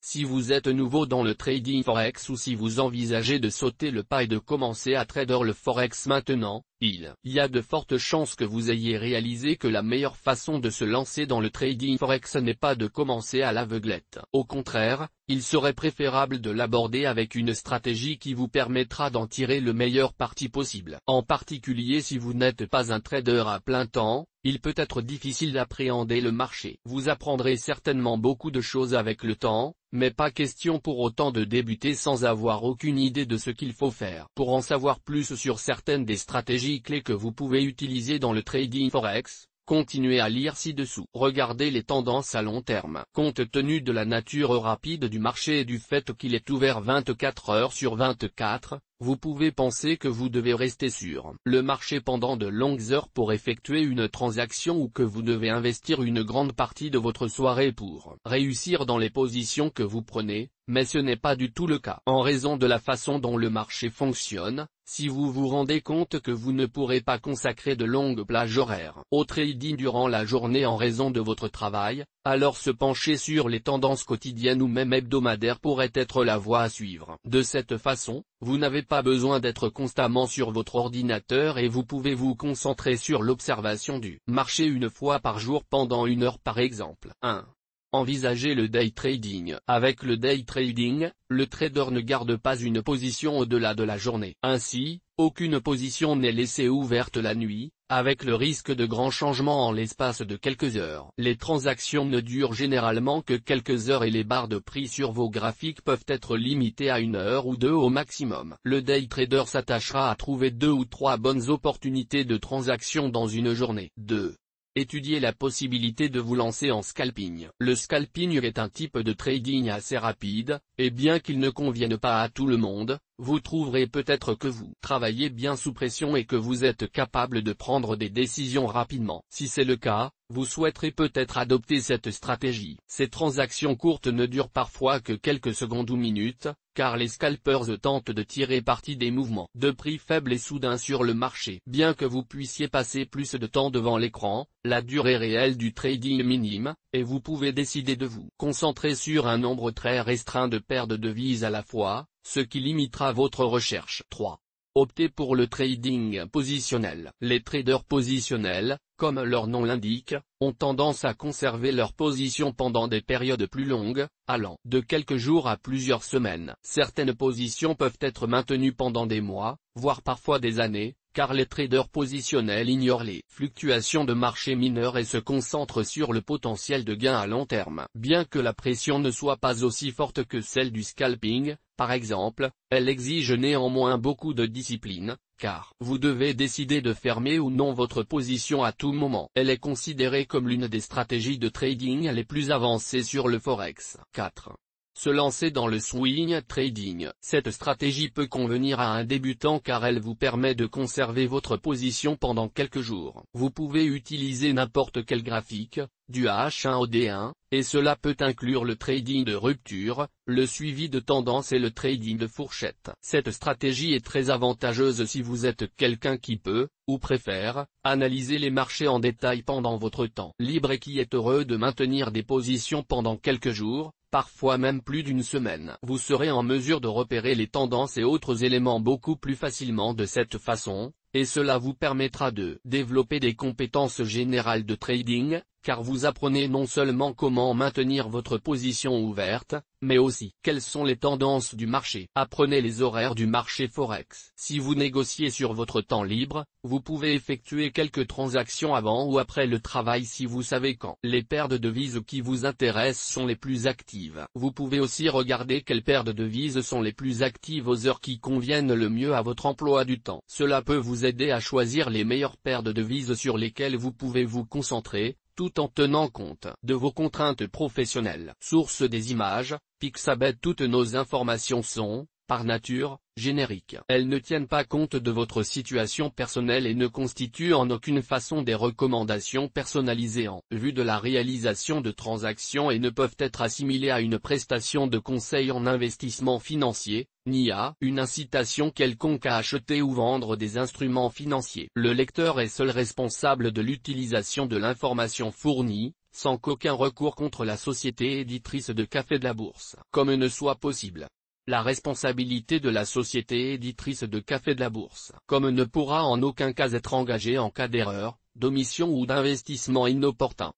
Si vous êtes nouveau dans le trading forex ou si vous envisagez de sauter le pas et de commencer à trader le forex maintenant, il y a de fortes chances que vous ayez réalisé que la meilleure façon de se lancer dans le trading forex n'est pas de commencer à l'aveuglette. Au contraire, il serait préférable de l'aborder avec une stratégie qui vous permettra d'en tirer le meilleur parti possible. En particulier si vous n'êtes pas un trader à plein temps, il peut être difficile d'appréhender le marché. Vous apprendrez certainement beaucoup de choses avec le temps, mais pas question pour autant de débuter sans avoir aucune idée de ce qu'il faut faire. Pour en savoir plus sur certaines des stratégies clés que vous pouvez utiliser dans le trading forex, continuez à lire ci-dessous. Regardez les tendances à long terme. Compte tenu de la nature rapide du marché et du fait qu'il est ouvert 24 heures sur 24, vous pouvez penser que vous devez rester sur le marché pendant de longues heures pour effectuer une transaction ou que vous devez investir une grande partie de votre soirée pour réussir dans les positions que vous prenez, mais ce n'est pas du tout le cas. En raison de la façon dont le marché fonctionne, si vous vous rendez compte que vous ne pourrez pas consacrer de longues plages horaires au trading durant la journée en raison de votre travail, alors se pencher sur les tendances quotidiennes ou même hebdomadaires pourrait être la voie à suivre. De cette façon, vous n'avez pas besoin d'être constamment sur votre ordinateur et vous pouvez vous concentrer sur l'observation du marché une fois par jour pendant 1 heure par exemple. 1. Envisagez le day trading. Avec le day trading, le trader ne garde pas une position au-delà de la journée. Ainsi, aucune position n'est laissée ouverte la nuit, avec le risque de grands changements en l'espace de quelques heures. Les transactions ne durent généralement que quelques heures et les barres de prix sur vos graphiques peuvent être limitées à 1 heure ou 2 au maximum. Le day trader s'attachera à trouver 2 ou 3 bonnes opportunités de transaction dans une journée. 2. Étudiez la possibilité de vous lancer en scalping. Le scalping est un type de trading assez rapide, et bien qu'il ne convienne pas à tout le monde, vous trouverez peut-être que vous travaillez bien sous pression et que vous êtes capable de prendre des décisions rapidement. Si c'est le cas, vous souhaiterez peut-être adopter cette stratégie. Ces transactions courtes ne durent parfois que quelques secondes ou minutes, car les scalpers tentent de tirer parti des mouvements de prix faibles et soudains sur le marché. Bien que vous puissiez passer plus de temps devant l'écran, la durée réelle du trading est minime, et vous pouvez décider de vous concentrer sur un nombre très restreint de paires de devises à la fois, ce qui limitera votre recherche. 3. Optez pour le trading positionnel. Les traders positionnels, comme leur nom l'indique, ont tendance à conserver leur position pendant des périodes plus longues, allant de quelques jours à plusieurs semaines. Certaines positions peuvent être maintenues pendant des mois, voire parfois des années, car les traders positionnels ignorent les fluctuations de marché mineures et se concentrent sur le potentiel de gain à long terme. Bien que la pression ne soit pas aussi forte que celle du scalping, par exemple, elle exige néanmoins beaucoup de discipline, car vous devez décider de fermer ou non votre position à tout moment. Elle est considérée comme l'une des stratégies de trading les plus avancées sur le forex. 4. Se lancer dans le swing trading. Cette stratégie peut convenir à un débutant car elle vous permet de conserver votre position pendant quelques jours. Vous pouvez utiliser n'importe quel graphique, du H1 au D1, et cela peut inclure le trading de rupture, le suivi de tendance et le trading de fourchette. Cette stratégie est très avantageuse si vous êtes quelqu'un qui peut, ou préfère, analyser les marchés en détail pendant votre temps libre et qui est heureux de maintenir des positions pendant quelques jours, parfois même plus d'une semaine. Vous serez en mesure de repérer les tendances et autres éléments beaucoup plus facilement de cette façon, et cela vous permettra de développer des compétences générales de trading, car vous apprenez non seulement comment maintenir votre position ouverte, mais aussi quelles sont les tendances du marché. Apprenez les horaires du marché forex. Si vous négociez sur votre temps libre, vous pouvez effectuer quelques transactions avant ou après le travail si vous savez quand les paires de devises qui vous intéressent sont les plus actives. Vous pouvez aussi regarder quelles paires de devises sont les plus actives aux heures qui conviennent le mieux à votre emploi du temps. Cela peut vous aider à choisir les meilleures paires de devises sur lesquelles vous pouvez vous concentrer, tout en tenant compte de vos contraintes professionnelles. Source des images, Pixabay. Toutes nos informations sont, par nature, génériques. Elles ne tiennent pas compte de votre situation personnelle et ne constituent en aucune façon des recommandations personnalisées en vue de la réalisation de transactions et ne peuvent être assimilées à une prestation de conseil en investissement financier, ni à une incitation quelconque à acheter ou vendre des instruments financiers. Le lecteur est seul responsable de l'utilisation de l'information fournie. sans qu'aucun recours contre la société éditrice de Café de la Bourse ne soit possible. La responsabilité de la société éditrice de Café de la Bourse ne pourra en aucun cas être engagée en cas d'erreur, d'omission ou d'investissement inopportun.